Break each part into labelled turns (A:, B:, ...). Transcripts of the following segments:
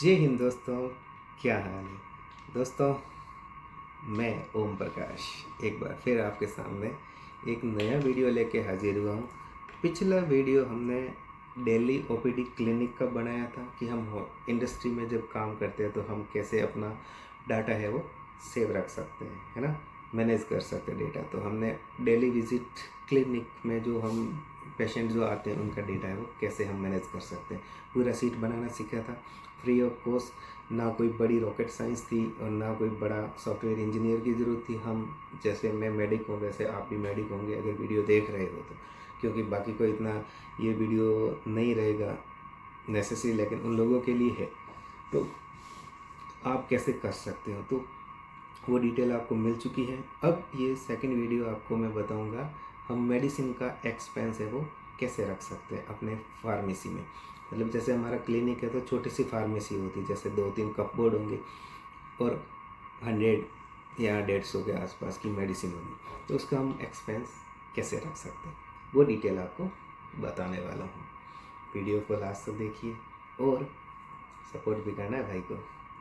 A: जय हिंद दोस्तों, क्या हाल है दोस्तों। मैं ओम प्रकाश एक बार फिर आपके सामने एक नया वीडियो लेके हाजिर हुआ हूँ। पिछला वीडियो हमने डेली ओपीडी क्लिनिक का बनाया था कि हम इंडस्ट्री में जब काम करते हैं तो हम कैसे अपना डाटा है वो सेव रख सकते हैं, है ना, मैनेज कर सकते हैं डेटा। तो हमने डेली विजिट क्लिनिक में जो हम पेशेंट जो आते हैं उनका डेटा है वो कैसे हम मैनेज कर सकते हैं, पूरा सीट बनाना सीखा था फ्री ऑफ कॉस्ट। ना कोई बड़ी रॉकेट साइंस थी और ना कोई बड़ा सॉफ्टवेयर इंजीनियर की ज़रूरत थी। हम जैसे मैं मेडिक हूँ वैसे आप भी मेडिक होंगे अगर वीडियो देख रहे हो तो, क्योंकि बाकी को इतना ये वीडियो नहीं रहेगा नेसेसरी, लेकिन उन लोगों के लिए है। तो आप कैसे कर सकते हो तो वो डिटेल आपको मिल चुकी है। अब ये सेकंड वीडियो आपको मैं बताऊंगा हम मेडिसिन का एक्सपेंस है वो कैसे रख सकते हैं अपने फार्मेसी में। मतलब जैसे हमारा क्लिनिक है तो छोटी सी फार्मेसी होती है, जैसे 2-3 कपबोर्ड होंगे और 100 या 150 के आसपास की मेडिसिन होगी, तो उसका हम एक्सपेंस कैसे रख सकते हैं वो डिटेल आपको बताने वाला हूँ। वीडियो को लास्ट तक देखिए और सपोर्ट भी करना है भाई को,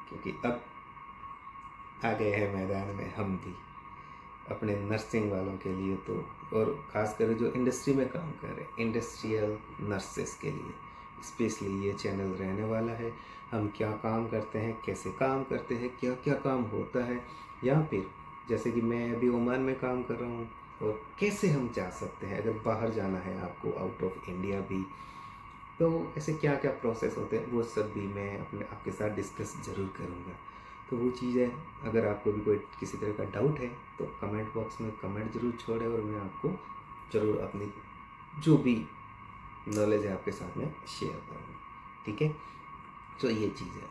A: क्योंकि अब आ गए हैं मैदान में हम भी अपने नर्सिंग वालों के लिए तो, और ख़ासकर जो इंडस्ट्री में काम कर रहे हैं इंडस्ट्रियल नर्सेस के लिए स्पेशली ये चैनल रहने वाला है। हम क्या काम करते हैं, कैसे काम करते हैं, क्या क्या काम होता है, या फिर जैसे कि मैं अभी ओमान में काम कर रहा हूँ और कैसे हम जा सकते हैं अगर बाहर जाना है आपको आउट ऑफ इंडिया भी, तो ऐसे क्या क्या प्रोसेस होते हैं वो सब भी मैं अपने आपके साथ डिस्कस ज़रूर करूँगा। तो वो चीज़ें अगर आपको भी कोई किसी तरह का डाउट है तो कमेंट बॉक्स में कमेंट ज़रूर छोड़ें और मैं आपको ज़रूर अपनी जो भी नॉलेज है आपके साथ में शेयर करूँगा, ठीक है। तो ये चीज़ है,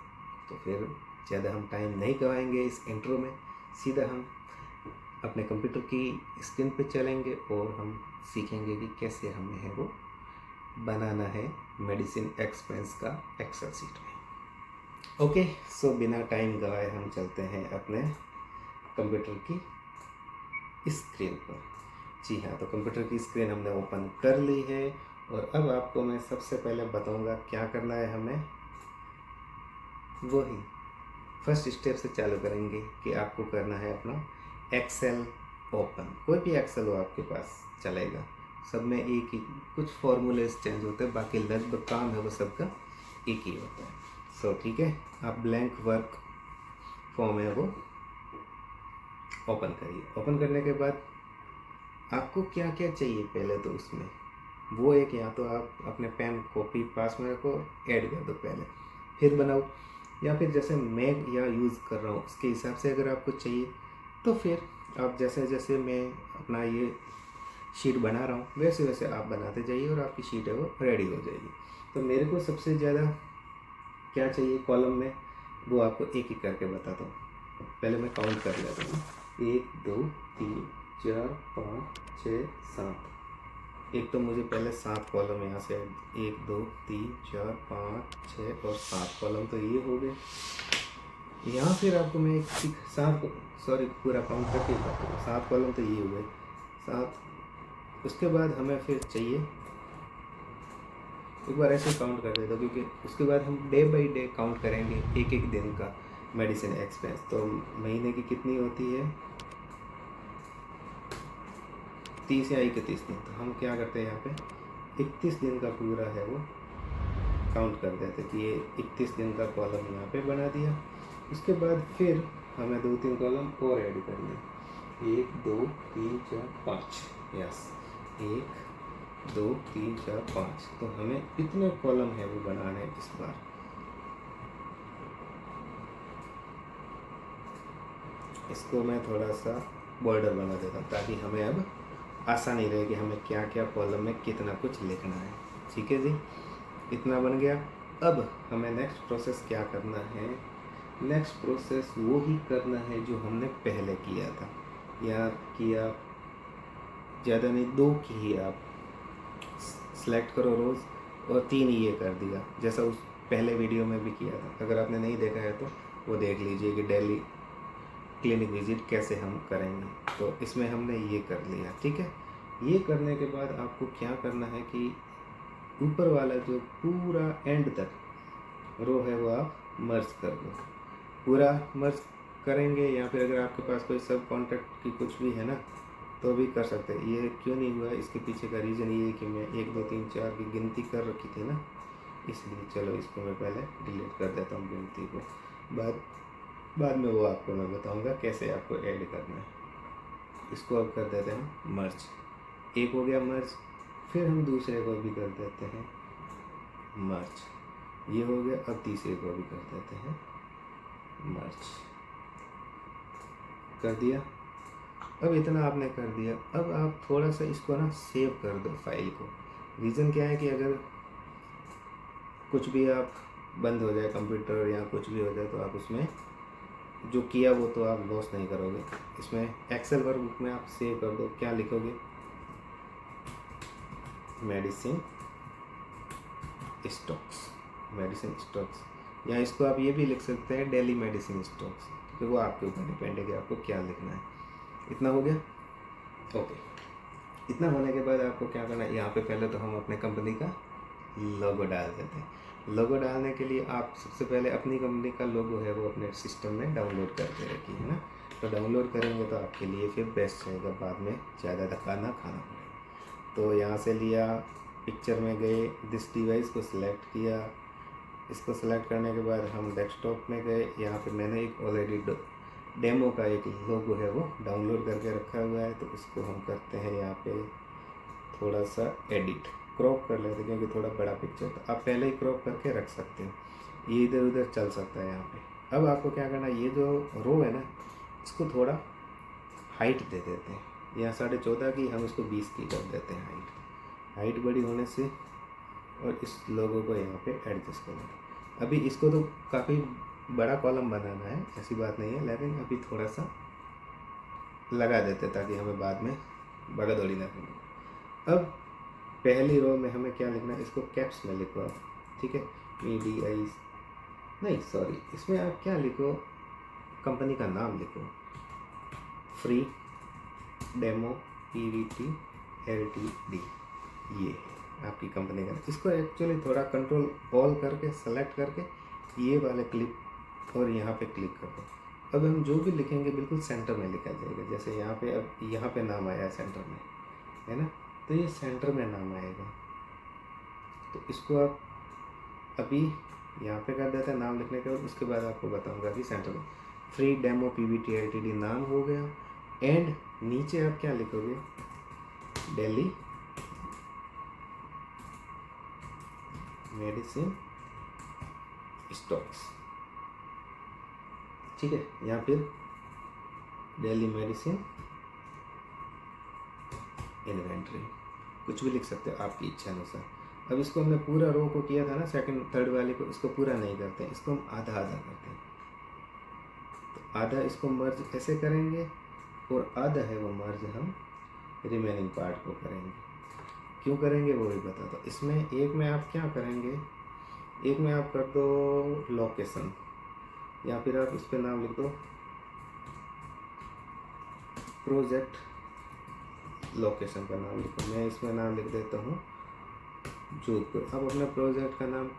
A: तो फिर ज़्यादा हम टाइम नहीं गवाएंगे इस इंट्रो में, सीधा हम अपने कंप्यूटर की स्क्रीन पे चलेंगे और हम सीखेंगे कि कैसे हमें है वो बनाना है मेडिसिन एक्सपेंस का एक्सेल सीट में। ओके, सो बिना टाइम गवाए हम चलते हैं अपने कंप्यूटर की स्क्रीन पर। जी हाँ, तो कंप्यूटर की स्क्रीन हमने ओपन कर ली है और अब आपको मैं सबसे पहले बताऊंगा क्या करना है हमें। वही फर्स्ट स्टेप से चालू करेंगे कि आपको करना है अपना एक्सेल ओपन। कोई भी एक्सेल हो आपके पास चलेगा, सब में एक ही कुछ फॉर्मूलेस चेंज होते हैं, बाकी लगभग काम है वो सबका एक ही होता है। सो ठीक है, आप ब्लैंक वर्क फॉर्म है वो ओपन करिए। ओपन करने के बाद आपको क्या क्या चाहिए पहले तो उसमें वो एक, या तो आप अपने पेन कॉपी पास में रखो ऐड कर दो पहले फिर बनाओ, या फिर जैसे मैं या यूज़ कर रहा हूँ उसके हिसाब से अगर आपको चाहिए तो फिर आप जैसे जैसे मैं अपना ये शीट बना रहा हूँ वैसे वैसे आप बनाते जाइए और आपकी शीट है वो रेडी हो जाएगी। तो मेरे को सबसे ज़्यादा क्या चाहिए कॉलम में वो आपको एक एक करके बताता हूँ। पहले मैं काउंट कर लेता हूँ, 1 2 3 4 5 6 7। एक तो मुझे पहले 7 कॉलम यहाँ से 1 2 3 4 5 6 और 7 कॉलम तो ये हो गए। यहाँ फिर आपको मैं एक 7 सॉरी पूरा काउंट करके बताता हूँ, 7 कॉलम तो ये हो गए 7। उसके बाद हमें फिर चाहिए, एक बार ऐसे काउंट कर देता हूँ क्योंकि उसके बाद हम डे बाई डे काउंट करेंगे एक एक दिन का मेडिसिन एक्सपेंस। तो महीने की कितनी होती है 30 या 31 दिन, तो हम क्या करते हैं यहाँ पे 31 दिन का पूरा है वो काउंट कर देते कि ये 31 दिन का कॉलम यहाँ पे बना दिया। उसके बाद फिर हमें 2-3 कॉलम और ऐड करने, 1 2 3 4 5, यस 1 2 3 4 5। तो हमें इतने कॉलम है वो बनाने इस बार। इसको मैं थोड़ा सा बॉर्डर बना देता हूँ ताकि हमें अब आसानी रहे कि हमें क्या क्या कॉलम में कितना कुछ लिखना है। ठीक है जी, इतना बन गया। अब हमें नेक्स्ट प्रोसेस क्या करना है, नेक्स्ट प्रोसेस वो ही करना है जो हमने पहले किया था, या कि आप ज़्यादा नहीं 2 की ही आप सेलेक्ट करो रोज़ और 3 ये कर दिया जैसा उस पहले वीडियो में भी किया था। अगर आपने नहीं देखा है तो वो देख लीजिए कि डेली क्लिनिक विजिट कैसे हम करेंगे। तो इसमें हमने ये कर लिया, ठीक है। ये करने के बाद आपको क्या करना है कि ऊपर वाला जो पूरा एंड तक रो है वो आप मर्ज कर दो। पूरा मर्ज करेंगे या फिर अगर आपके पास कोई सब कॉन्टैक्ट की कुछ भी है ना तो भी कर सकते हैं। ये क्यों नहीं हुआ, इसके पीछे का रीज़न ये है कि मैं 1 2 3 4 की गिनती कर रखी थी ना, इसलिए। चलो इसको मैं पहले डिलीट कर देता हूँ गिनती को, बाद में वो आपको मैं बताऊँगा कैसे आपको ऐड करना है। इसको अब कर देते हैं मर्ज। एक हो गया मर्ज, फिर हम दूसरे को भी कर देते हैं मर्ज। ये हो गया, अब तीसरे को भी कर देते हैं मर्ज। कर दिया। अब इतना आपने कर दिया, अब आप थोड़ा सा इसको ना सेव कर दो फाइल को। रीज़न क्या है कि अगर कुछ भी आप बंद हो जाए कंप्यूटर या कुछ भी हो जाए तो आप उसमें जो किया वो तो आप लॉस नहीं करोगे। इसमें एक्सेल वर्कबुक में आप सेव कर दो। क्या लिखोगे, मेडिसिन स्टॉक्स, मेडिसिन स्टॉक्स, या इसको आप ये भी लिख सकते हैं डेली मेडिसिन स्टॉक्स, क्योंकि वो आपके ऊपर डिपेंड है कि आपको क्या लिखना है। इतना हो गया, ओके। इतना होने के बाद आपको क्या करना है, यहाँ पे पहले तो हम अपने कंपनी का लोगो डाल देते हैं। लोगो डालने के लिए आप सबसे पहले अपनी कंपनी का लोगो है वो अपने सिस्टम में डाउनलोड करके रखिए, है ना। तो डाउनलोड करेंगे तो आपके लिए फिर बेस्ट रहेगा, बाद में ज़्यादा धक्का ना खाना पड़े। तो यहाँ से लिया, पिक्चर में गए, दिस डिवाइस को सिलेक्ट किया। इसको सेलेक्ट करने के बाद हम डेस्कटॉप में गए। यहाँ पे मैंने एक ऑलरेडी डेमो का एक लोगो है वो डाउनलोड करके रखा हुआ है, तो इसको हम करते हैं यहाँ पे थोड़ा सा एडिट, क्रॉप कर लेते हैं क्योंकि थोड़ा बड़ा पिक्चर था। आप पहले ही क्रॉप करके रख सकते हो, ये इधर उधर चल सकता है यहाँ पे। अब आपको क्या करना है, ये जो रो है ना इसको थोड़ा हाइट दे देते हैं। यहाँ 14.5 की, हम इसको 20 की कर देते हैं हाइट बड़ी होने से। और इस लोगो को यहाँ पे एडजस्ट करना। अभी इसको तो काफ़ी बड़ा कॉलम बनाना है, ऐसी बात नहीं है, लेकिन अभी थोड़ा सा लगा देते ताकि हमें बाद में बड़ा दौड़ी ना करनी। अब पहली रो में हमें क्या लिखना है, इसको कैप्स में लिखो आप, ठीक है। EDI नहीं, सॉरी, इसमें आप क्या लिखो, कंपनी का नाम लिखो, फ्री डेमो PVT LTD, ये आपकी कंपनी का। इसको एक्चुअली थोड़ा कंट्रोल ऑल करके सेलेक्ट करके ये वाले क्लिक और यहाँ पे क्लिक कर दो। अब हम जो भी लिखेंगे बिल्कुल सेंटर में लिखा जाएगा। जैसे यहाँ पे, अब यहाँ पे नाम आया है सेंटर में, है ना, तो ये सेंटर में नाम आएगा। तो इसको आप अभी यहाँ पे कर देते हैं नाम लिखने के बाद। उसके बाद आपको बताऊँगा कि सेंटर में फ्री डेमो PVT LTD नाम हो गया। एंड नीचे आप क्या लिखोगे, डेली मेडिसिन स्टॉक्स, ठीक है। या फिर डेली मेडिसिन इन्वेंट्री, कुछ भी लिख सकते हो आपकी इच्छा अनुसार। अब इसको हमने पूरा रो को किया था ना, सेकंड थर्ड वाले को, इसको पूरा नहीं करते हैं, इसको हम आधा आधा करते हैं। तो आधा इसको मर्ज ऐसे करेंगे और आधा है वो मर्ज हम रिमेनिंग पार्ट को करेंगे। क्यों करेंगे वो भी बता दो। इसमें एक में आप क्या करेंगे, एक में आप कर दो लोकेशन, या फिर आप इस पर नाम लिख दो प्रोजेक्ट लोकेशन का नाम लिखो। मैं इसमें नाम लिख देता हूँ जोधपुर। आप अपने प्रोजेक्ट का नाम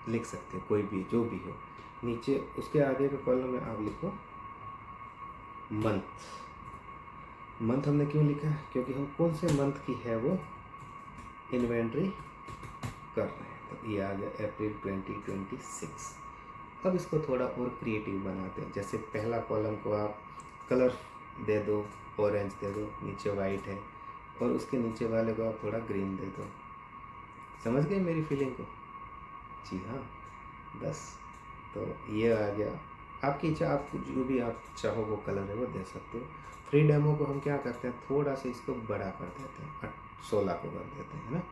A: लिख सकते हो, कोई भी जो भी हो। नीचे उसके आगे के कॉलम में आप लिखो मंथ। मंथ हमने क्यों लिखा है, क्योंकि हम कौन से मंथ की है वो इन्वेंट्री कर रहे हैं। तो ये आ गया अप्रैल 2026। अब इसको थोड़ा और क्रिएटिव बनाते हैं। जैसे पहला कॉलम को आप कलर दे दो, ऑरेंज दे दो, नीचे वाइट है, और उसके नीचे वाले को आप थोड़ा ग्रीन दे दो। समझ गए मेरी फीलिंग को? जी हाँ, बस। तो ये आ गया, आपकी इच्छा, आप जो भी आप चाहो वो कलर है वो दे सकते हो। फ्री डेमो को हम क्या करते हैं, थोड़ा सा इसको बड़ा कर देते हैं, 16 को कर देते हैं ना,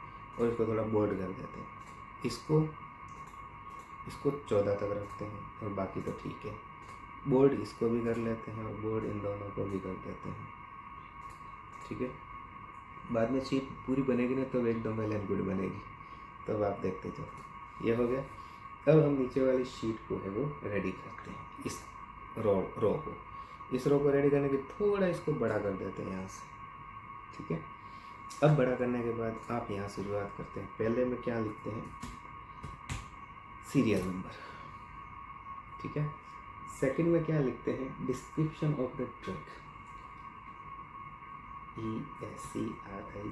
A: और इसको थोड़ा बोल्ड कर देते हैं। इसको 14 तक रखते हैं, और बाकी तो ठीक है। बोर्ड इसको भी कर लेते हैं, और बोर्ड इन दोनों को भी कर देते हैं, ठीक है। बाद में शीट पूरी बनेगी ना तो एकदम वेल एंड गुड बनेगी, तब आप देखते जाओ। ये हो गया। अब हम नीचे वाली शीट को है वो रेडी करते हैं, इस रो को। इस रो को रेडी करने के थोड़ा इसको बड़ा कर देते हैं यहाँ से, ठीक है। अब बड़ा करने के बाद आप यहाँ शुरुआत करते हैं। पहले में क्या लिखते हैं, सीरियल नंबर। ठीक है। सेकंड में क्या लिखते हैं, description of the drug, ESCRIPTION,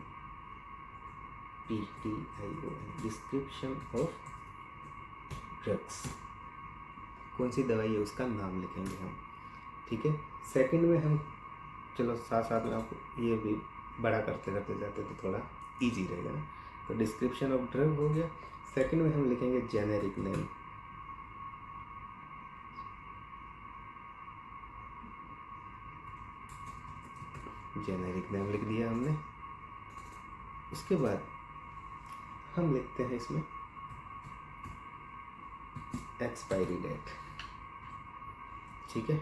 A: description of drugs, कौन सी दवाई है उसका नाम लिखेंगे हम, ठीक है। सेकंड में हम, चलो साथ साथ में आपको ये भी बड़ा करते करते जाते तो थोड़ा इजी रहेगा ना। तो डिस्क्रिप्शन ऑफ ड्रग हो गया। सेकंड में हम लिखेंगे जेनेरिक नेम, जेनेरिक नेम लिख दिया हमने। उसके बाद हम लिखते हैं इसमें एक्सपायरी डेट, ठीक है।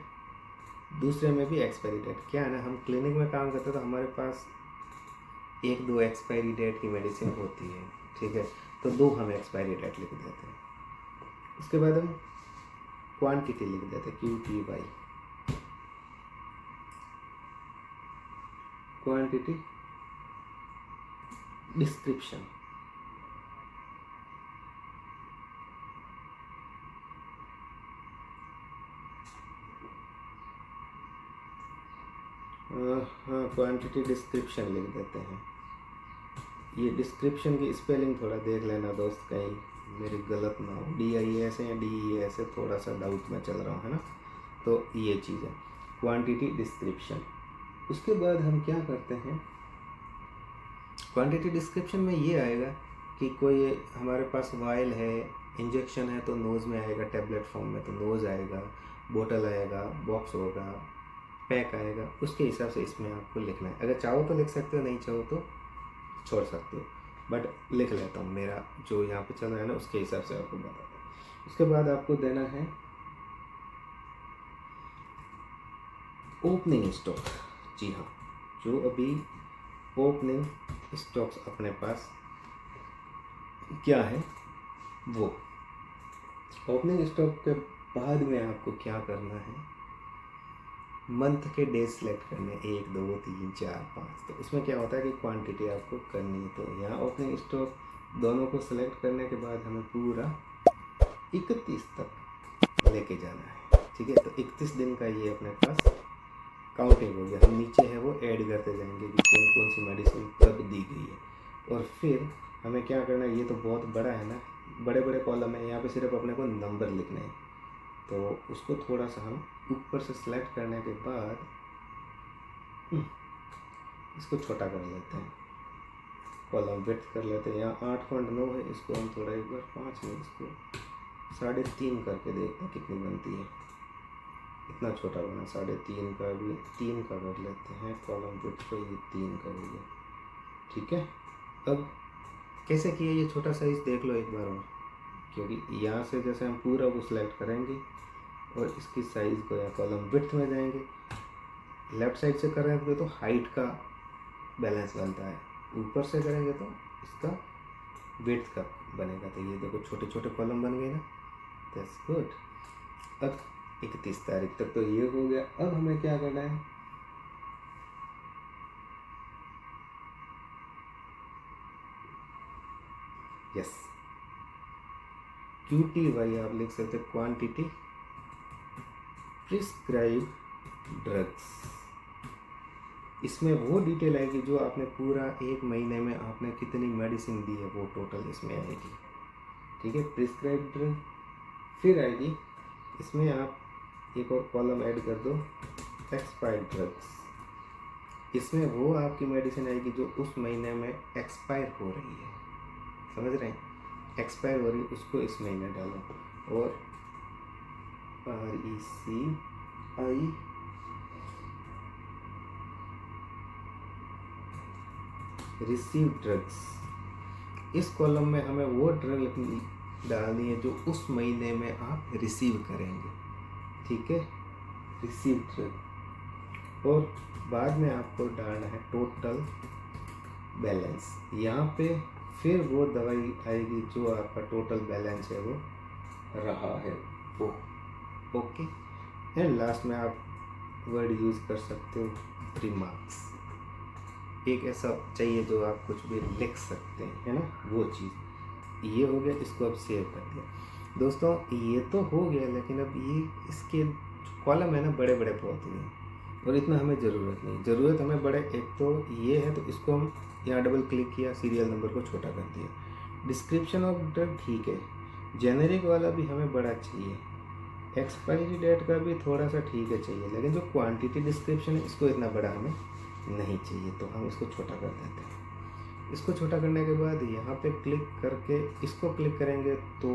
A: दूसरे में भी एक्सपायरी डेट, क्या है ना, हम क्लिनिक में काम करते हैं तो हमारे पास 1-2 एक्सपायरी डेट की मेडिसिन होती है, ठीक है। तो 2 हम एक्सपायरी डेट लिख देते हैं। उसके बाद हम क्वांटिटी लिख देते हैं, QTY, क्वांटिटी डिस्क्रिप्शन, हाँ क्वांटिटी डिस्क्रिप्शन लिख देते हैं। ये डिस्क्रिप्शन की स्पेलिंग थोड़ा देख लेना दोस्त, कहीं मेरी गलत ना हो, DIS है या DES है, थोड़ा सा डाउट में चल रहा हूँ, है ना। तो ये चीज़ है क्वांटिटी डिस्क्रिप्शन। उसके बाद हम क्या करते हैं, क्वांटिटी डिस्क्रिप्शन में ये आएगा कि कोई हमारे पास वायल है, इंजेक्शन है तो नोज़ में आएगा, टैबलेट फॉर्म में तो नोज़ आएगा, बोतल आएगा, बॉक्स होगा, पैक आएगा, उसके हिसाब से इसमें आपको लिखना है। अगर चाहो तो लिख सकते हो, नहीं चाहो तो छोड़ सकते हो, बट लिख लेता हूँ, मेरा जो यहाँ पे चल रहा है ना उसके हिसाब से आपको बताता हूँ। उसके बाद आपको देना है ओपनिंग स्टॉक, जी हाँ, जो अभी ओपनिंग स्टॉक्स अपने पास क्या है वो। ओपनिंग स्टॉक के बाद में आपको क्या करना है, मंथ के डेज सेलेक्ट करने, 1 2 3 4 5। तो उसमें क्या होता है कि क्वांटिटी आपको करनी है। तो यहाँ ओपनिंग स्टॉक दोनों को सेलेक्ट करने के बाद हमें पूरा 31 तक लेके जाना है, ठीक है। तो 31 दिन का ये अपने पास काउंटिंग हो गया। हम नीचे है वो ऐड करते जाएंगे कि कौन कौन सी मेडिसिन कब दी गई है। और फिर हमें क्या करना है, ये तो बहुत बड़ा है ना, बड़े बड़े कॉलम है, यहाँ पे सिर्फ अपने को नंबर लिखने हैं। तो उसको थोड़ा सा हम ऊपर से सिलेक्ट करने के बाद इसको छोटा कर लेते हैं, कॉलम विड्थ कर लेते हैं। यहाँ 8.9 है, इसको हम थोड़ा एक बार 5 में इसको 3.5 करके देखते हैं कितनी बनती है। इतना छोटा बना, 3.5 का भी 3 का कर लेते हैं, कॉलम विड्थ को ये 3 करेंगे, ठीक है। अब कैसे किया ये छोटा साइज देख लो एक बार और, क्योंकि यहाँ से जैसे हम पूरा वो सिलेक्ट करेंगे और इसकी साइज़ को या कॉलम विड्थ में जाएंगे, लेफ़्ट साइड से करेंगे तो हाइट का बैलेंस बनता है, ऊपर से करेंगे तो इसका विड्थ का बनेगा। तो ये देखो छोटे छोटे कॉलम बन गए ना, दैट्स गुड। अब 31 तारीख तक तो ये हो गया। अब हमें क्या करना है, यस, QTY आप लिख सकते हैं, क्वांटिटी प्रिस्क्राइब ड्रग्स। इसमें वो डिटेल आएगी जो आपने पूरा 1 महीने में आपने कितनी मेडिसिन दी है, वो टोटल इसमें आएगी, ठीक है। प्रिस्क्राइब ड्रग, फिर आएगी इसमें आप एक और कॉलम ऐड कर दो, एक्सपायर्ड ड्रग्स। इसमें वो आपकी मेडिसिन आएगी जो उस महीने में एक्सपायर हो रही है, समझ रहे हैं, एक्सपायर हो रही है उसको इस महीने डालो। और RECI रिसीव ड्रग्स, इस कॉलम में हमें वो ड्रग डालनी है जो उस महीने में आप रिसीव करेंगे, ठीक है, रिसीव ड्रग। और बाद में आपको डालना है टोटल बैलेंस। यहाँ पे फिर वो दवाई आएगी जो आपका टोटल बैलेंस है वो रहा है वो, ओके। एंड लास्ट में आप वर्ड यूज़ कर सकते हो, रिमार्क्स, एक ऐसा चाहिए जो आप कुछ भी लिख सकते हैं, है ना, वो चीज़। ये हो गया, इसको अब सेव कर दिया। दोस्तों ये तो हो गया, लेकिन अब ये इसके कॉलम है ना बड़े बड़े बहुत हुए हैं और इतना हमें ज़रूरत नहीं। ज़रूरत हमें बड़े, एक तो ये है तो इसको हम यहाँ डबल क्लिक किया, सीरियल नंबर को छोटा कर दिया। डिस्क्रिप्शन ऑफ ड्रग ठीक है, जेनेरिक वाला भी हमें बड़ा चाहिए, एक्सपायरी डेट का भी थोड़ा सा ठीक है चाहिए, लेकिन जो क्वांटिटी डिस्क्रिप्शन है इसको इतना बड़ा हमें नहीं चाहिए, तो हम इसको छोटा कर देते हैं। इसको छोटा करने के बाद यहाँ पे क्लिक करके इसको क्लिक करेंगे तो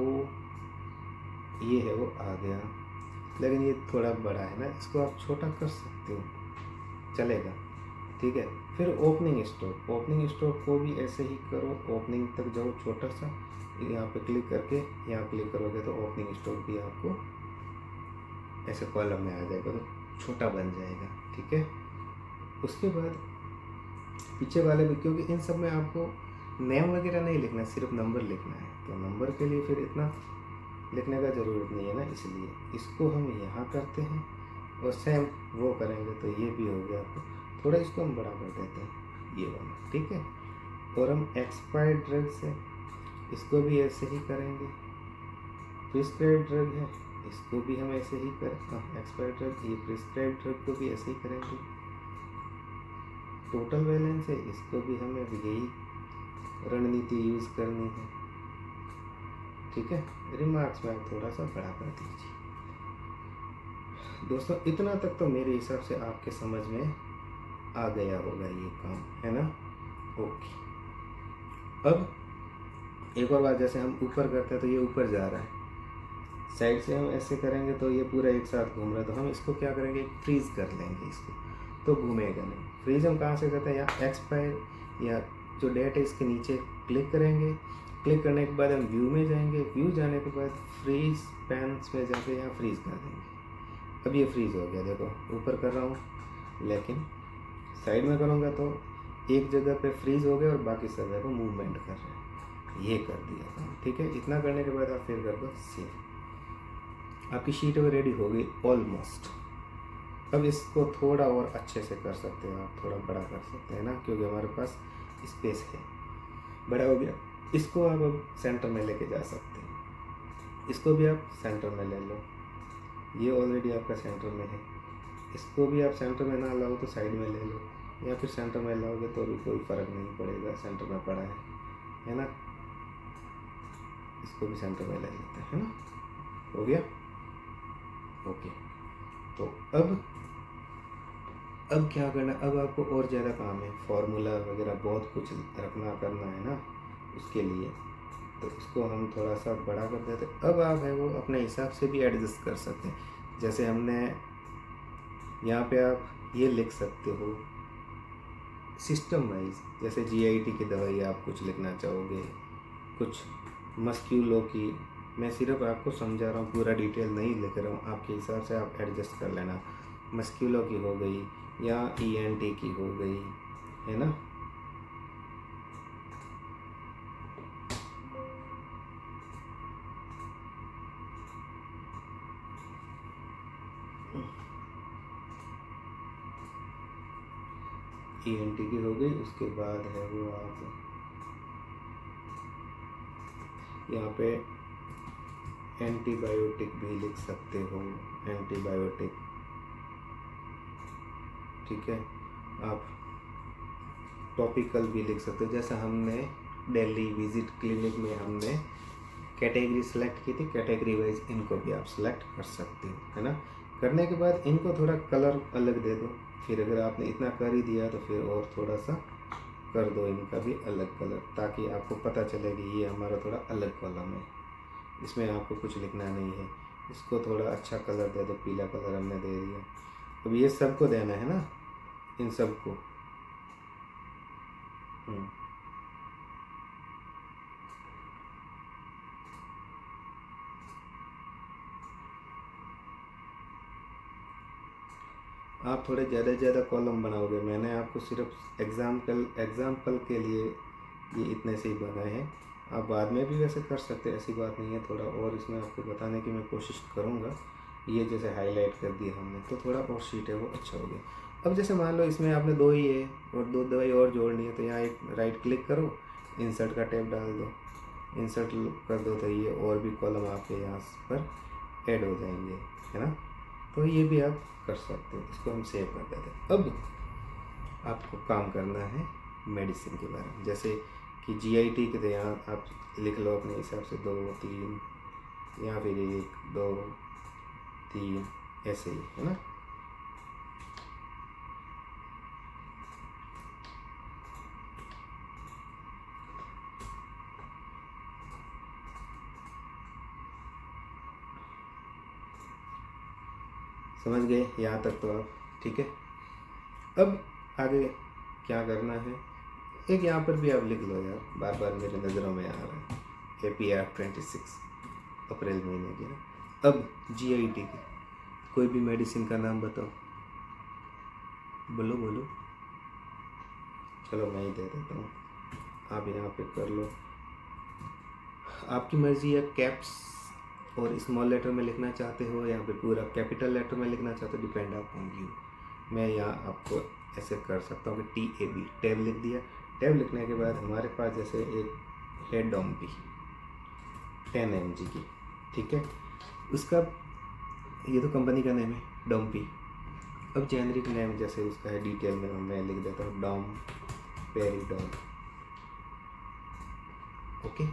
A: ये है वो आ गया, लेकिन ये थोड़ा बड़ा है ना, इसको आप छोटा कर सकते हो, चलेगा, ठीक है। फिर ओपनिंग स्टॉक, ओपनिंग स्टॉक को भी ऐसे ही करो, ओपनिंग तक जाओ छोटा सा, यहाँ पे क्लिक करके यहाँ क्लिक करोगे तो ओपनिंग स्टॉक भी आपको ऐसे कॉलम में आ जाएगा, तो छोटा बन जाएगा, ठीक है। उसके बाद पीछे वाले भी, क्योंकि इन सब में आपको नेम वगैरह नहीं लिखना, सिर्फ नंबर लिखना है, तो नंबर के लिए फिर इतना लिखने का ज़रूरत नहीं है ना, इसलिए इसको हम यहाँ करते हैं और सेम वो करेंगे तो ये भी हो गया आपको। थोड़ा इसको हम बड़ा कर देते हैं ये वाला, ठीक है। और हम एक्सपायर्ड ड्रग से इसको भी ऐसे ही करेंगे, प्रिस्क्राइब ड्रग है इसको भी हम ऐसे ही करें, एक्सपायर्ड ड्रग, ये प्रिस्क्राइब ड्रग को भी ऐसे ही करेंगे। टोटल बैलेंस है इसको भी हमें यही रणनीति यूज़ करनी है, ठीक है। रिमार्क्स में आप थोड़ा सा बड़ा कर दीजिए। दोस्तों इतना तक तो मेरे हिसाब से आपके समझ में आ गया होगा ये काम, है ना। ओके, अब एक और बात, जैसे हम ऊपर करते हैं तो ये ऊपर जा रहा है, साइड से हम ऐसे करेंगे तो ये पूरा एक साथ घूम रहा है, तो हम इसको क्या करेंगे, फ्रीज कर लेंगे इसको, तो घूमेगा नहीं। फ्रीज हम कहाँ से करते हैं, यहाँ एक्सपायर या जो डेट है इसके नीचे क्लिक करेंगे, क्लिक करने के बाद हम व्यू में जाएंगे, व्यू जाने के बाद फ्रीज पैन्स में जाके यहाँ फ्रीज कर देंगे। अब ये फ्रीज हो गया, देखो ऊपर कर रहा हूँ, लेकिन साइड में करूँगा तो एक जगह पे फ्रीज हो गया और बाकी सब जगह मूवमेंट कर रहे हैं, ये कर दिया काम, ठीक है। इतना करने के बाद आप फिर कर दो सेव, आपकी शीट वो रेडी हो गई ऑलमोस्ट। अब इसको थोड़ा और अच्छे से कर सकते हो आप, थोड़ा बड़ा कर सकते हैं ना, क्योंकि हमारे पास स्पेस है, बड़ा हो गया। इसको आप अब सेंटर में लेके जा सकते हैं, इसको भी आप सेंटर में ले लो, ये ऑलरेडी आपका सेंटर में है। इसको भी आप सेंटर में ना लाओ तो साइड में ले लो, या फिर सेंटर में लाओगे तो भी कोई फ़र्क नहीं पड़ेगा, सेंटर में पड़ा है ना। इसको भी सेंटर में ले लेते हैं, है ना, हो गया। ओके, तो अब क्या करना, अब आपको और ज़्यादा काम है, फार्मूला वगैरह बहुत कुछ रखना करना है ना उसके लिए, तो इसको हम थोड़ा सा बड़ा कर देते। अब आप है वो अपने हिसाब से भी एडजस्ट कर सकते हैं, जैसे हमने यहाँ पे आप ये लिख सकते हो सिस्टम वाइज, जैसे जीआईटी की दवाई आप कुछ लिखना चाहोगे, कुछ मस्क्यूलो की, मैं सिर्फ आपको समझा रहा हूँ, पूरा डिटेल नहीं लिख रहा हूँ, आपके हिसाब से आप एडजस्ट कर लेना। मस्क्यूलो की हो गई या ईएनटी की हो गई, है ना। ईएनटी की हो गई, उसके बाद है वो आप यहाँ पे एंटीबायोटिक भी लिख सकते हो, एंटीबायोटिक, ठीक है। आप टॉपिकल भी लिख सकते हो, जैसा हमने दिल्ली विजिट क्लिनिक में हमने कैटेगरी सेलेक्ट की थी, कैटेगरी वाइज इनको भी आप सेलेक्ट कर सकते हो, है ना। करने के बाद इनको थोड़ा कलर अलग दे दो, फिर अगर आपने इतना कर ही दिया तो फिर और थोड़ा सा कर दो इनका भी अलग कलर, ताकि आपको पता चले कि ये हमारा थोड़ा अलग कॉलम है, इसमें आपको कुछ लिखना नहीं है। इसको थोड़ा अच्छा कलर दे दो, पीला कलर हमने दे दिया। अब ये सबको देना है ना, इन सबको। आप थोड़े ज़्यादा कॉलम बनाओगे, मैंने आपको सिर्फ एग्ज़ाम्पल के लिए ये इतने से ही बनाए हैं, आप बाद में भी वैसे कर सकते हैं, ऐसी बात नहीं है। थोड़ा और इसमें आपको बताने की मैं कोशिश करूँगा। ये जैसे हाईलाइट कर दिया हमने तो थोड़ा और शीट है वो अच्छा हो गया। अब जैसे मान लो इसमें आपने 2 ही है और 2 दवाई और जोड़नी है, तो यहाँ एक राइट क्लिक करो, इंसर्ट का टैब डाल दो इंसर्ट कर दो तो ये और भी कॉलम आपके यहाँ पर ऐड हो जाएंगे, है ना। तो ये भी आप कर सकते हो। इसको हम सेव कर देते हैं। अब आपको काम करना है मेडिसिन के बारे में, जैसे कि GIT के यहाँ आप लिख लो अपने हिसाब से 2 3 या फिर 1 2 3 ऐसे ही, है ना। समझ गए यहाँ तक तो आप, ठीक है। अब आगे क्या करना है, एक यहाँ पर भी आप लिख लो यार, बार बार मेरे नज़रों में आ रहा है, APR 26 अप्रैल महीने की ना। अब GIT की कोई भी मेडिसिन का नाम बताओ, बोलो बोलो। चलो मैं ही दे देता हूँ, आप यहाँ पे कर लो, आपकी मर्जी है। कैप्स और स्मॉल लेटर में लिखना चाहते हो या फिर पूरा कैपिटल लेटर में लिखना चाहते हो, डिपेंड अपॉन यू। मैं यहाँ आपको ऐसे कर सकता हूँ कि TAB टैब लिख दिया। टैब लिखने के बाद हमारे पास जैसे एक है डोम्पी 10 mg की, ठीक है। उसका ये तो कंपनी का नेम है डोम्पी। अब जेनरिक नेम जैसे उसका है डिटेल में मैं लिख देता हूँ डॉम पेरिडोन, ओके,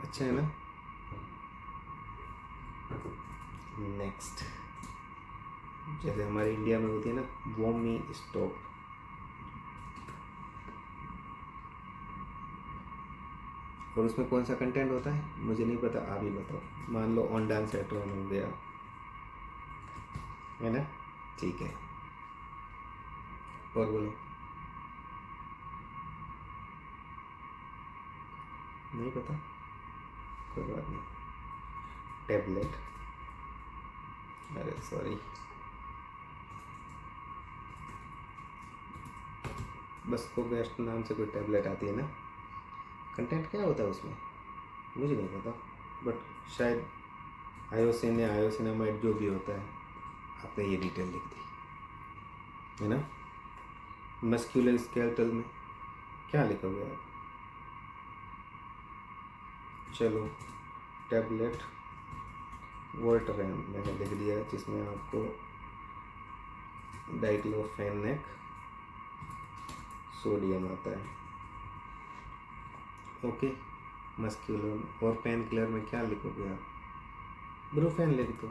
A: अच्छा है ना। नेक्स्ट जैसे हमारे इंडिया में होती है ना वोमी स्टॉप, और उसमें कौन सा कंटेंट होता है मुझे नहीं पता, आप ही बताओ। मान लो ऑनडानसेट्रोन हो गया, है ना, ठीक है। और बोलो, नहीं पता, कोई बात नहीं। टैबलेट, अरे सॉरी, बस को बेस्ट नाम से कोई टैबलेट आती है ना। कंटेंट क्या होता है उसमें मुझे नहीं पता, बट शायद आयोसिन या आयोसिनामाइड जो भी होता है, आपने ये डिटेल लिख दी, है ना। मस्क्यूलर स्केलेटल में क्या लिखोगे आप, चलो टैबलेट वोल्टारेम मैंने लिख दिया, जिसमें आपको डाइक्लोफेनेक सोडियम आता है, ओके। मस्क्यूलर और पेन किलर में क्या लिखोगे आप, ब्रूफेन लिख दो,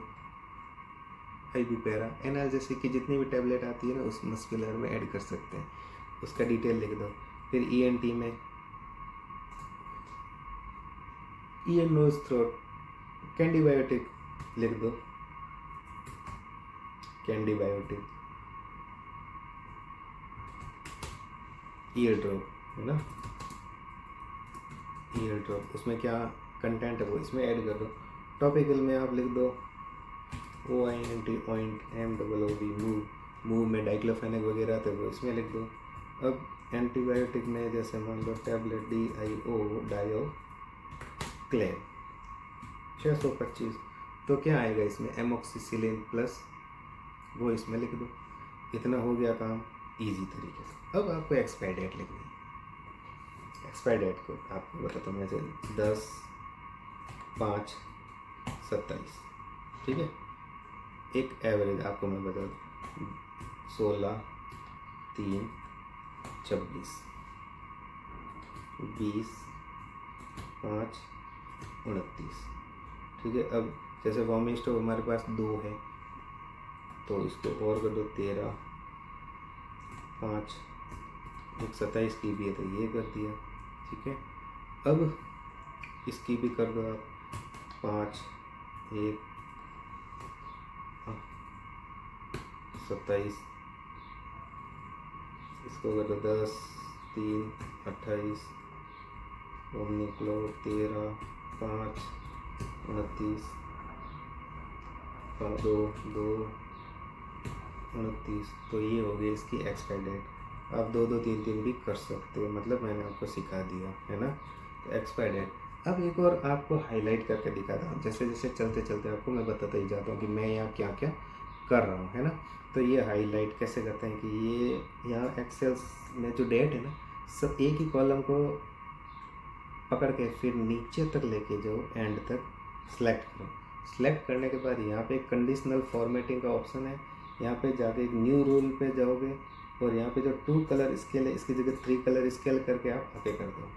A: आइबुपेरा, एनाल्जेसिक की जितनी भी टैबलेट आती है ना उस मस्क्यूलर में ऐड कर सकते हैं, उसका डिटेल लिख दो। फिर ENT में ईयर नोज थ्रोट कैंडीबायोटिक लिख दो, कैंडीबायोटिक। ईयर ड्रॉप है ना, ईयर ड्रॉप, उसमें क्या कंटेंट है वो इसमें ऐड कर दो। टॉपिकल में आप लिख दो OINT ऑइंट MOOV मूव, मूव में डाइक्लोफेनेक वगैरह आते वो इसमें लिख दो। अब एंटीबायोटिक में जैसे मान लो टैबलेट DIO डायो क्लेम 625, तो क्या आएगा इसमें एमोक्सिसिलिन प्लस, वो इसमें लिख दो। इतना हो गया काम इजी तरीके से। अब आपको एक्सपायर डेट लिखनी है, एक्सपायर डेट को आपको बताता हूँ मैं, 10/5/27, ठीक है। एक एवरेज आपको मैं बता दूँ 16/3/26, 20/5/29, ठीक है। अब जैसे वॉमी स्टॉप हमारे पास 2 है तो इसको और कर दो 13/5, एक 27 की भी है तो ये कर दिया, ठीक है। अब इसकी भी कर दो आप 5/1/27, इसको कर दो 10/3/28, निकलो 13/5/29, 2/2/29, तो ये हो गई इसकी एक्सपायर डेट। आप 2-2 3-3 भी कर सकते हो, मतलब मैंने आपको सिखा दिया है ना। तो एक्सपायर डेट, अब एक और आपको हाईलाइट करके दिखाता हूँ, जैसे जैसे चलते चलते आपको मैं बताता ही जाता हूँ कि मैं यहाँ क्या क्या कर रहा हूँ, है ना। तो ये हाईलाइट कैसे करते हैं कि ये यहाँ एक्सेल में जो डेट है ना, सब एक ही कॉलम को पकड़ के फिर नीचे तक लेके जाओ, एंड तक सेलेक्ट करो। सेलेक्ट करने के बाद यहाँ पे कंडीशनल फॉर्मेटिंग का ऑप्शन है, यहाँ पे जाके एक न्यू रूल पे जाओगे और यहाँ पे जो 2 कलर स्केल है इसकी जगह 3 कलर स्केल करके आप ओके कर दो।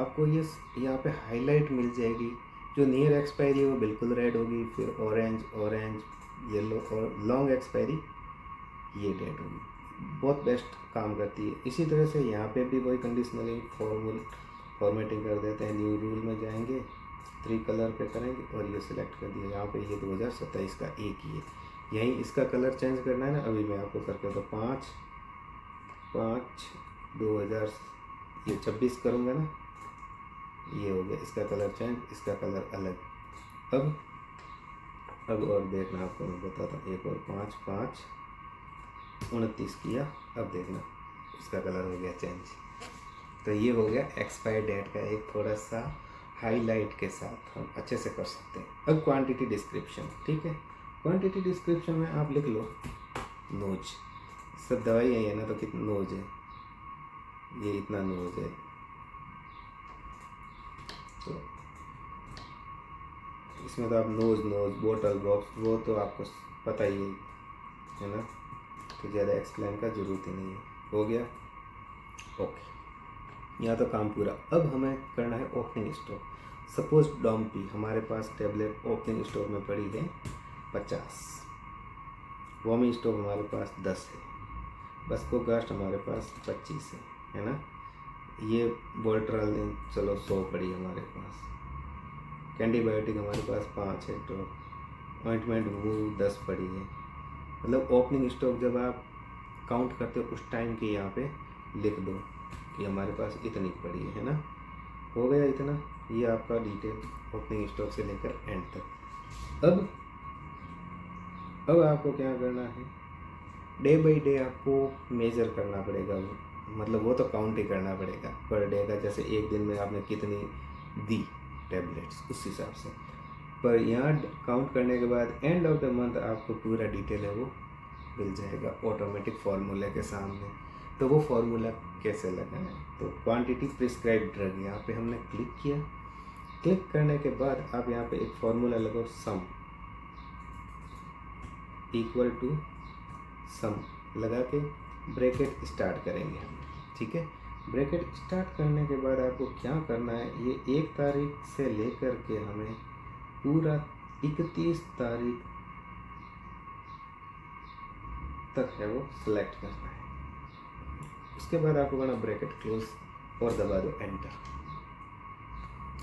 A: आपको ये यहाँ पे हाईलाइट मिल जाएगी, जो नियर एक्सपायरी है वो बिल्कुल रेड होगी, फिर ऑरेंज येलो और लॉन्ग एक्सपायरी ये डेट होगी। बहुत बेस्ट काम करती है। इसी तरह से यहाँ पे भी वही कंडीशनलिंग फॉर्मेटिंग कर देते हैं। न्यू रूल में जाएंगे, 3 कलर पे करेंगे और ये सिलेक्ट कर दिया। यहाँ पे ये 2027 का एक ही है, यहीं इसका कलर चेंज करना है ना। अभी मैं आपको करके तो 5/5/2026 करूँगा ना, ये हो गया इसका कलर चेंज, इसका कलर अलग। अब और देखना, आपको मैं बताता हूँ। एक और 5/5/29 किया, अब देखना इसका कलर हो गया चेंज। तो ये हो गया एक्सपायर डेट का एक थोड़ा सा हाईलाइट के साथ हम अच्छे से कर सकते हैं। अब क्वांटिटी डिस्क्रिप्शन, ठीक है। क्वांटिटी डिस्क्रिप्शन में आप लिख लो नोज, सब दवाई है ना, तो कितना नोज है, ये इतना नोज है। तो इसमें तो आप नोज बोतल बॉक्स वो तो आपको पता ही है ना, तो ज़्यादा एक्सप्लेन का ज़रूरत ही नहीं है। हो गया ओके, यहाँ तो काम पूरा। अब हमें करना है ओपनिंग स्टॉक। सपोज डॉम्पी हमारे पास टेबलेट ओपनिंग स्टॉक में पड़ी है 50, वॉमी स्टॉक हमारे पास 10 है, बस्कोगास्ट हमारे पास 25 है ना। ये वोल्ट्रालिन चलो 100 पड़ी है हमारे पास, कैंटीबायोटिक हमारे पास 5 है, तो ऑइंटमेंट वो 10 पड़ी है। मतलब ओपनिंग स्टॉक जब आप काउंट करते हो उस टाइम के यहाँ पे लिख दो कि हमारे पास इतनी पड़ी है ना। हो गया इतना, ये आपका डिटेल ओपनिंग स्टॉक से लेकर एंड तक। अब आपको क्या करना है, डे बाई डे आपको मेज़र करना पड़ेगा, मतलब वो तो काउंट ही करना पड़ेगा पर डे का। जैसे एक दिन में आपने कितनी दी टैबलेट्स उस हिसाब से, पर यहाँ काउंट करने के बाद एंड ऑफ द मंथ आपको पूरा डिटेल है वो मिल जाएगा ऑटोमेटिक फार्मूला के सामने। तो वो फार्मूला कैसे लगाना है, तो क्वांटिटी प्रिस्क्राइब ड्रग, यहाँ पे हमने क्लिक किया। क्लिक करने के बाद आप यहाँ पे एक फार्मूला लगाओ, सम इक्वल टू सम लगा के ब्रैकेट स्टार्ट करेंगे हम, ठीक है। ब्रैकेट स्टार्ट करने के बाद आपको क्या करना है, ये 1 तारीख से लेकर के हमें पूरा 31 तारीख तक है वो सिलेक्ट करना है। उसके बाद आपको करना ब्रैकेट क्लोज और दबा दो एंटर।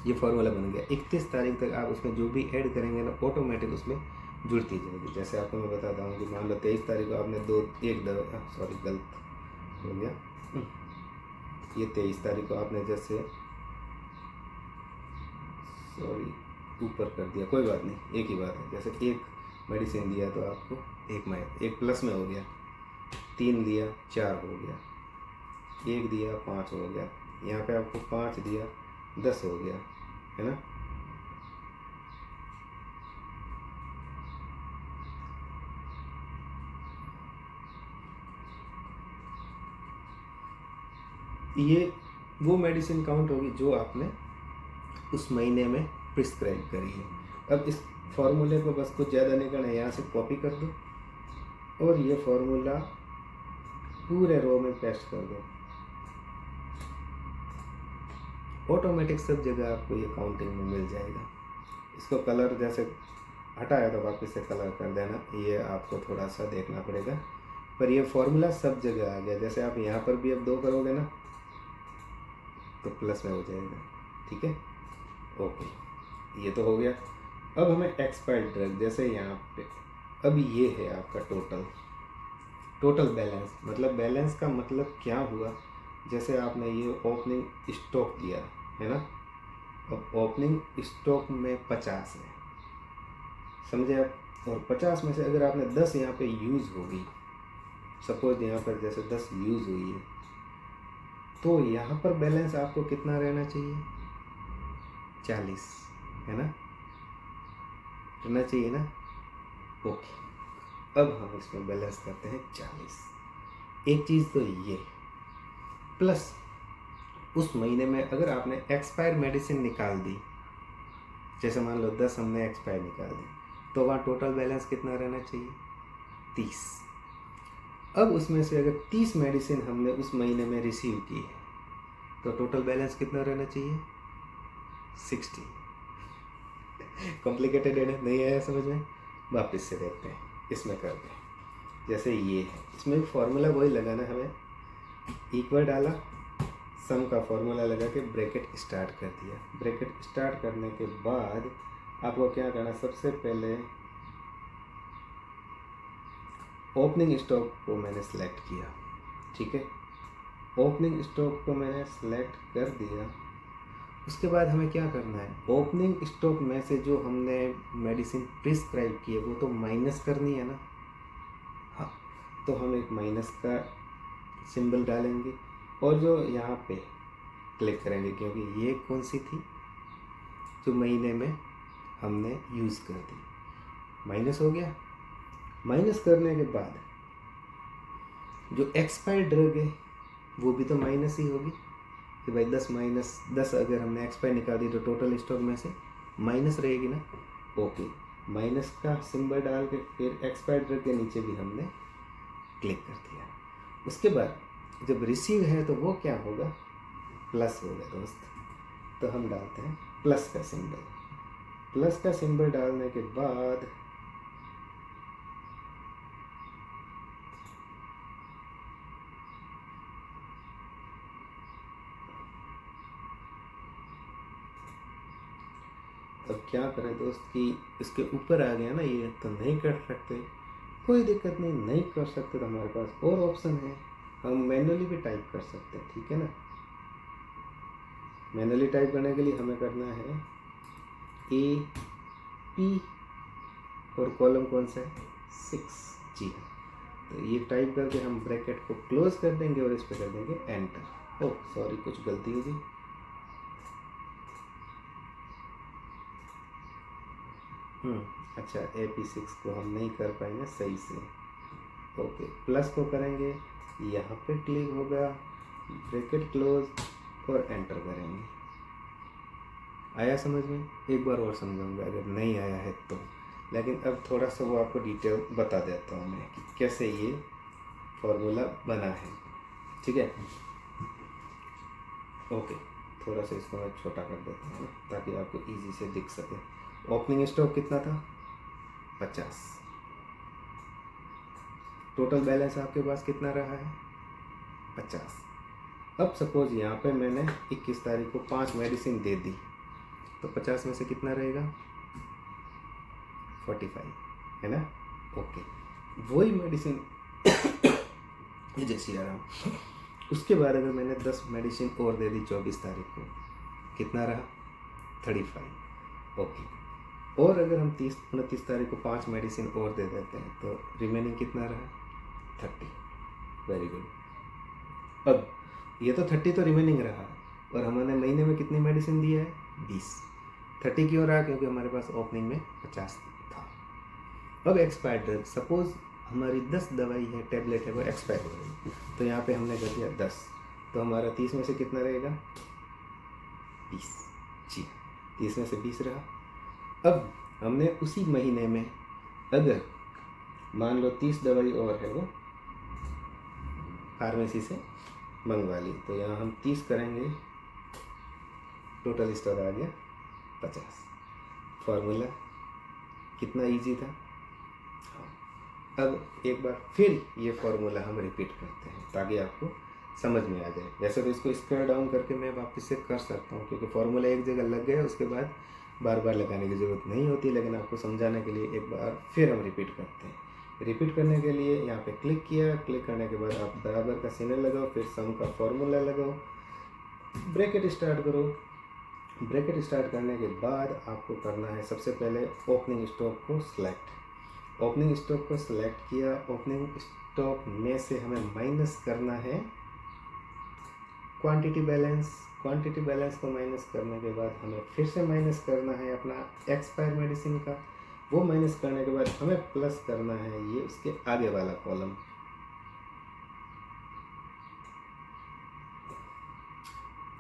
A: ये फॉर्मूला बन गया। 31 तारीख तक आप उसमें जो भी ऐड करेंगे ना ऑटोमेटिक उसमें जुड़ती जाएगी। जैसे आपको मैं बताता हूँ कि मान लो 23 तारीख को आपने सॉरी गलत हो गया, ये 23 तारीख को आपने जैसे सॉरी ऊपर कर दिया, कोई बात नहीं, एक ही बात है। जैसे एक मेडिसिन दिया तो आपको एक प्लस में हो गया, 3 दिया 4 हो गया, 1 दिया 5 हो गया, यहाँ पे आपको 5 दिया 10 हो गया, है ना। ये वो मेडिसिन काउंट होगी जो आपने उस महीने में प्रिस्क्राइब करी है। अब इस फॉर्मूले को बस कुछ ज़्यादा नहीं करना है, यहाँ से कॉपी कर दो और ये फॉर्मूला पूरे रो में पेस्ट कर दो। ऑटोमेटिक सब जगह आपको ये काउंटिंग में मिल जाएगा। इसको कलर जैसे हटाया तो वापस से कलर कर देना, ये आपको थोड़ा सा देखना पड़ेगा, पर ये फॉर्मूला सब जगह आ गया। जैसे आप यहाँ पर भी अब 2 करोगे ना तो प्लस में हो जाएगा, ठीक है ओके। ये तो हो गया। अब हमें एक्सपायर्ड ड्रग, जैसे यहाँ पे अब ये है आपका टोटल बैलेंस। मतलब बैलेंस का मतलब क्या हुआ, जैसे आपने ये ओपनिंग स्टॉक दिया है ना, अब ओपनिंग स्टॉक में 50 है, समझे आप, और 50 में से अगर आपने 10 यहाँ पे यूज़ होगी, सपोज यहाँ पर जैसे 10 यूज़ हुई है, तो यहाँ पर बैलेंस आपको कितना रहना चाहिए, 40, है ना, रहना चाहिए ना ओके। अब हम इसमें बैलेंस करते हैं 40। एक चीज़ तो ये प्लस उस महीने में अगर आपने एक्सपायर मेडिसिन निकाल दी, जैसे मान लो 10 हमने एक्सपायर निकाल दी, तो वहाँ टोटल बैलेंस कितना रहना चाहिए? 30। अब उसमें से अगर 30 मेडिसिन हमने उस महीने में रिसीव की है तो टोटल बैलेंस कितना रहना चाहिए? 60। कॉम्प्लिकेटेड है, नहीं आया समझ में? वापस से देखते हैं, इसमें करते हैं। जैसे ये है, इसमें भी फॉर्मूला वही लगाना, हमें इक्वल डाला, सम का फॉर्मूला लगा के ब्रैकेट स्टार्ट कर दिया। ब्रैकेट स्टार्ट करने के बाद आपको क्या करना, सबसे पहले ओपनिंग स्टॉक को मैंने सेलेक्ट किया, ठीक है। ओपनिंग स्टॉक को मैंने सेलेक्ट कर दिया। उसके बाद हमें क्या करना है, ओपनिंग स्टॉक में से जो हमने मेडिसिन प्रिस्क्राइब की है वो तो माइनस करनी है ना। हाँ, तो हम एक माइनस का सिंबल डालेंगे और जो यहाँ पे क्लिक करेंगे, क्योंकि ये कौन सी थी जो महीने में हमने यूज़ कर दी। माइनस हो गया। माइनस करने के बाद जो एक्सपायर्ड ड्रग है वो भी तो माइनस ही होगी कि भाई 10 माइनस 10 अगर हमने एक्सपायर निकाल दी तो टोटल स्टॉक में से माइनस रहेगी ना। ओके, माइनस का सिंबल डाल के फिर एक्सपायर्ड ड्रग के नीचे भी हमने क्लिक कर दिया। उसके बाद जब रिसीव है तो वो क्या होगा, प्लस होगा दोस्त। तो हम डालते हैं प्लस का सिंबल। प्लस का सिंबल डालने के बाद अब क्या करें दोस्त कि इसके ऊपर आ गया ना ये, तो नहीं कर सकते, कोई दिक्कत नहीं, नहीं कर सकते तो हमारे पास और ऑप्शन है, हम मैनुअली भी टाइप कर सकते हैं, ठीक है ना। मैनुअली टाइप करने के लिए हमें करना है AP और कॉलम कौन सा है, 6। जी हाँ, तो ये टाइप करके हम ब्रैकेट को क्लोज कर देंगे और इस पर कर देंगे एंटर। ओह सॉरी, कुछ गलती होगी। अच्छा, AP6 को हम नहीं कर पाएंगे सही से। ओके, प्लस को करेंगे, यहाँ पे क्लिक होगा, ब्रैकेट क्लोज और एंटर करेंगे। आया समझ में? एक बार और समझाऊंगा अगर नहीं आया है तो, लेकिन अब थोड़ा सा वो आपको डिटेल बता देता हूँ मैं कि कैसे ये फॉर्मूला बना है, ठीक है। ओके, थोड़ा सा इसको मैं छोटा कर देता हूँ ताकि आपको इजी से दिख सके। ओपनिंग स्टॉक कितना था, 50। टोटल बैलेंस आपके पास कितना रहा है, 50। अब सपोज यहाँ पे मैंने 21 तारीख को 5 मेडिसिन दे दी, तो 50 में से कितना रहेगा, 45, है ना। ओके, वही मेडिसिन जैसे आ रहा, उसके बाद अगर मैंने 10 मेडिसिन और दे दी 24 तारीख को, कितना रहा, 35। ओके, और अगर हम 29 तारीख को 5 मेडिसिन और दे देते हैं तो रिमेनिंग कितना रहा, 30। Very good. अब ये तो 30 तो रिमेनिंग रहा, और हमने महीने में कितनी मेडिसिन दी है, 20। 30 क्यों रहा, क्योंकि हमारे पास ओपनिंग में 50 था। अब एक्सपायर्ड ड्रग, सपोज हमारी 10 दवाई है, टैबलेट है, वो एक्सपायर हो गई, तो यहाँ पे हमने कर दिया 10, तो हमारा 30 में से कितना रहेगा, 20। जी, 30 में से 20 रहा। अब हमने उसी महीने में अगर मान लो 30 दवाई और है वो फार्मेसी से मंगवा ली, तो यहाँ हम 30 करेंगे, टोटल स्टॉक आ गया 50। फॉर्मूला कितना इजी था। हाँ, अब एक बार फिर ये फॉर्मूला हम रिपीट करते हैं ताकि आपको समझ में आ जाए। वैसे तो इसको स्क्रॉल डाउन करके मैं वापस से कर सकता हूँ, क्योंकि फॉर्मूला एक जगह लग गया, उसके बाद बार बार लगाने की ज़रूरत नहीं होती, लेकिन आपको समझाने के लिए एक बार फिर हम रिपीट करते हैं। रिपीट करने के लिए यहाँ पे क्लिक किया, क्लिक करने के बाद आप बराबर का सिग्नल लगाओ, फिर सम का फॉर्मूला लगाओ, ब्रैकेट स्टार्ट करो। ब्रैकेट स्टार्ट करने के बाद आपको करना है सबसे पहले ओपनिंग स्टॉक को सिलेक्ट। ओपनिंग स्टॉक को सिलेक्ट किया, ओपनिंग स्टॉक में से हमें माइनस करना है क्वांटिटी बैलेंस। क्वांटिटी बैलेंस को माइनस करने के बाद हमें फिर से माइनस करना है अपना एक्सपायर मेडिसिन का। वो माइनस करने के बाद हमें प्लस करना है ये उसके आगे वाला कॉलम।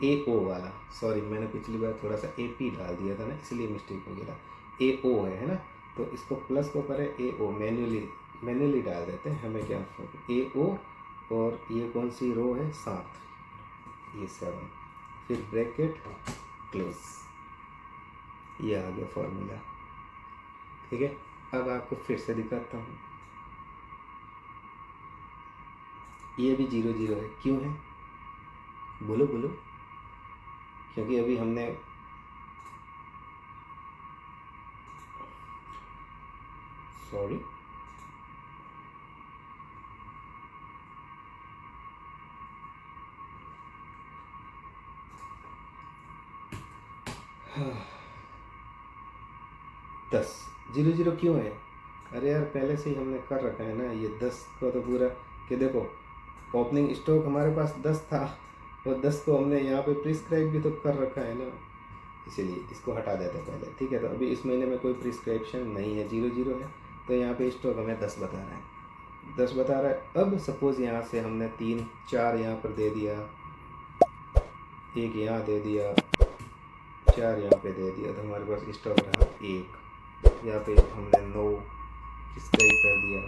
A: ए ओ वाला, सॉरी मैंने पिछली बार थोड़ा सा ए पी डाल दिया था ना, इसलिए मिस्टेक हो गया। ए ओ है ना, तो इसको प्लस को करें ए ओ, मैन्युअली डाल देते हैं। हमें क्या ए ओ, और ये कौन सी रो है, 7, ये 7, फिर ब्रैकेट क्लोज, ये आ गया फॉर्मूला। ठीक है, अब आपको फिर से दिखाता हूँ। ये भी 0 0 है, क्यों है बोलो बोलो? क्योंकि अभी हमने सॉरी दस 0 0 क्यों है? अरे यार पहले से ही हमने कर रखा है ना ये 10 को, तो पूरा कि देखो ओपनिंग स्टॉक हमारे पास 10 था, और 10 को हमने यहाँ पे प्रिस्क्राइब भी तो कर रखा है ना, इसीलिए इसको हटा देते हैं पहले। ठीक है, तो अभी इस महीने में कोई प्रिस्क्रिप्शन नहीं है, 0 0 है, तो यहाँ पे स्टॉक हमें 10 बता रहा है, 10 बता रहा है। अब सपोज यहाँ से हमने 3 4 यहाँ पर दे दिया, 1 यहाँ दे दिया, 4 यहाँ पे दे दिया, तो हमारे पास स्टॉक रहा 1। यहाँ पे हमने 9 प्रिस्क्राइब कर दिया,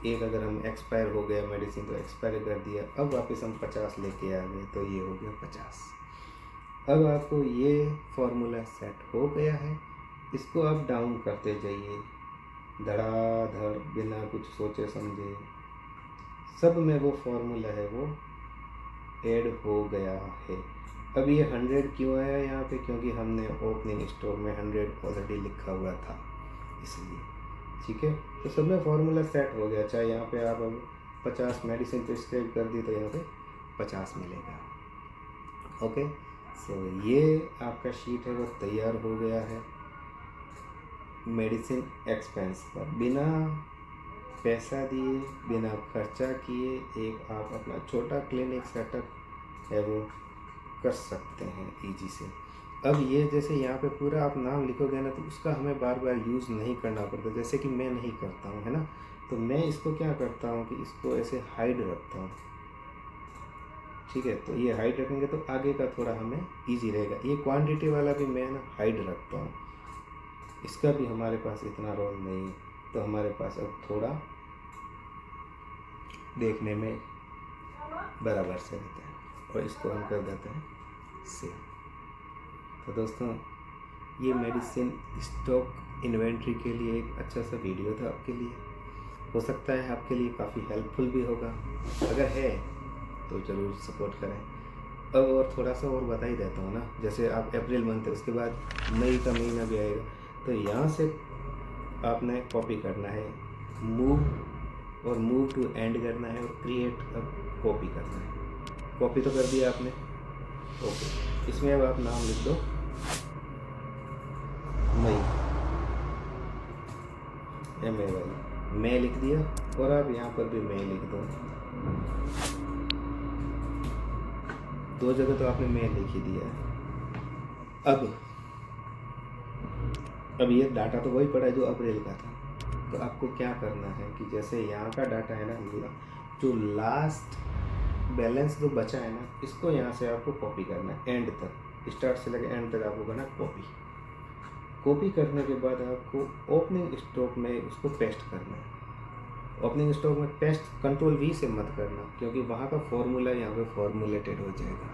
A: 1 अगर हम एक्सपायर हो गया मेडिसिन तो एक्सपायर कर दिया। अब वापस हम 50 लेके आ गए, तो ये हो गया 50। अब आपको ये फॉर्मूला सेट हो गया है, इसको आप डाउन करते जाइए धड़ाधड़, बिना कुछ सोचे समझे, सब में वो फॉर्मूला है वो ऐड हो गया है। अब ये 100 क्यों आया यहाँ पे? क्योंकि हमने ओपनिंग स्टॉक में 100 ऑलरेडी लिखा हुआ था, इसलिए। ठीक है, तो सब में फॉर्मूला सेट हो गया। चाहे यहाँ पे आप अब 50 मेडिसिन प्रिस्क्राइब कर दी तो यहाँ पे 50 मिलेगा। ओके, सो ये आपका शीट है वो तैयार हो गया है। मेडिसिन एक्सपेंस पर बिना पैसा दिए, बिना खर्चा किए, एक आप अपना छोटा क्लिनिक सेटअप है वो कर सकते हैं ईजी से। अब ये जैसे यहाँ पे पूरा आप नाम लिखोगे ना, तो उसका हमें बार बार यूज़ नहीं करना पड़ता, जैसे कि मैं नहीं करता हूँ, है ना। तो मैं इसको क्या करता हूँ कि इसको ऐसे हाइड रखता हूँ। ठीक है, तो ये हाइड रखेंगे तो आगे का थोड़ा हमें इजी रहेगा। ये क्वांटिटी वाला भी मैं ना हाइड रखता हूँ, इसका भी हमारे पास इतना रोल नहीं है, तो हमारे पास अब थोड़ा देखने में बराबर से रहता है, और इसको हम कर देते हैं सेव। तो दोस्तों, ये मेडिसिन स्टॉक इन्वेंट्री के लिए एक अच्छा सा वीडियो था आपके लिए, हो सकता है आपके लिए काफ़ी हेल्पफुल भी होगा। अगर है तो ज़रूर सपोर्ट करें। अब और थोड़ा सा और बता ही देता हूँ ना, जैसे आप अप्रैल मंथ है, उसके बाद मई का महीना भी आएगा, तो यहाँ से आपने कॉपी करना है, मूव टू एंड करना है, और क्रिएट अब कॉपी करना है। कॉपी तो कर दिया आपने, ओके। इसमें अब आप नाम लिख दो मई, MAY, मैं लिख दिया, और आप यहाँ पर भी मैं लिख दो। 2 जगह तो आपने मैं लिख ही दिया है। अब ये डाटा तो वही पड़ा है जो अप्रैल का था, तो आपको क्या करना है कि जैसे यहाँ का डाटा है ना, जो लास्ट बैलेंस जो बचा है ना, इसको यहाँ से आपको कॉपी करना है एंड तक, स्टार्ट से लेकर एंड तक आपको करना कॉपी करने के बाद आपको ओपनिंग स्टॉक में उसको पेस्ट करना है। ओपनिंग स्टॉक में पेस्ट Ctrl+V से मत करना, क्योंकि वहाँ का फॉर्मूला यहाँ पे फॉर्मुलेटेड हो जाएगा,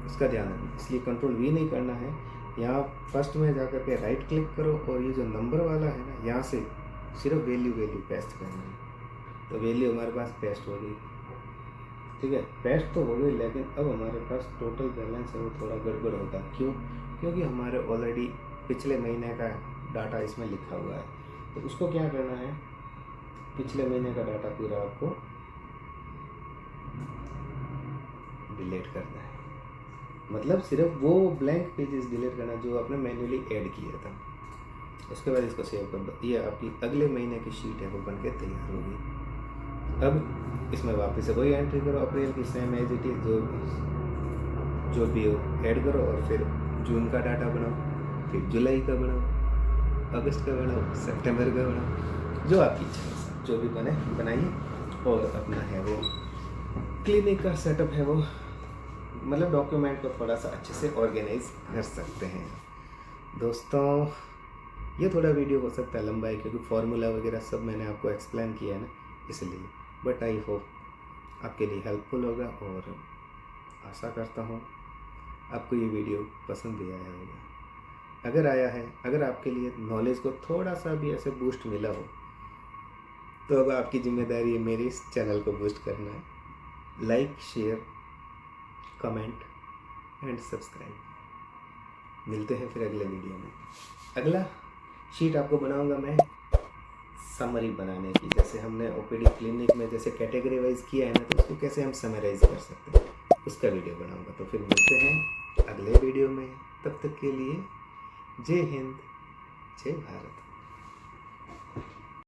A: इसका ध्यान रखना। इसलिए Ctrl+V नहीं करना है। यहाँ फर्स्ट में जाकर के राइट क्लिक करो, और ये जो नंबर वाला है ना, यहाँ से सिर्फ वैल्यू पेस्ट करना है। तो वैल्यू हमारे पास पेस्ट हो गई। ठीक है, पेस्ट तो हो गई, लेकिन अब हमारे पास टोटल बैलेंस है वो थोड़ा गड़बड़ होगा। क्यों? क्योंकि हमारे ऑलरेडी पिछले महीने का डाटा इसमें लिखा हुआ है। तो उसको क्या करना है, पिछले महीने का डाटा पूरा आपको डिलीट करना है, मतलब सिर्फ वो ब्लैंक पेजेस डिलीट करना जो आपने मैन्युअली ऐड किया था। उसके बाद इसको सेव कर दो। ये आपकी अगले महीने की शीट है वो बन के तैयार होगी। अब इसमें वापस से वही एंट्री करो, अप्रैल की सेम एज इट इज, जो भी हो ऐड करो, और फिर जून का डाटा बनाओ, फिर जुलाई का बनाओ, अगस्त का बनाओ, सितंबर का बनाओ, जो आपकी इच्छा है, जो भी बनाइए, और अपना है वो क्लिनिक का सेटअप है वो मतलब डॉक्यूमेंट को थोड़ा सा अच्छे से ऑर्गेनाइज कर सकते हैं। दोस्तों ये थोड़ा वीडियो हो सकता है लंबा है, क्योंकि फार्मूला वगैरह सब मैंने आपको एक्सप्लेन किया है ना, इसलिए। बट आई होप आपके लिए हेल्पफुल होगा, और आशा करता हूँ आपको ये वीडियो पसंद भी आया होगा। अगर आया है, अगर आपके लिए नॉलेज को थोड़ा सा भी ऐसे बूस्ट मिला हो, तो अब आपकी जिम्मेदारी है मेरे इस चैनल को बूस्ट करना है। Like, share, comment and subscribe. मिलते हैं फिर अगले वीडियो में। अगला शीट आपको बनाऊंगा मैं समरी बनाने की, जैसे हमने ओपीडी क्लिनिक में जैसे कैटेगरी वाइज किया है ना, तो उसको कैसे हम समराइज कर सकते हैं, उसका वीडियो बनाऊंगा। तो फिर मिलते हैं अगले वीडियो में। तब तक के लिए जय हिंद, जय भारत।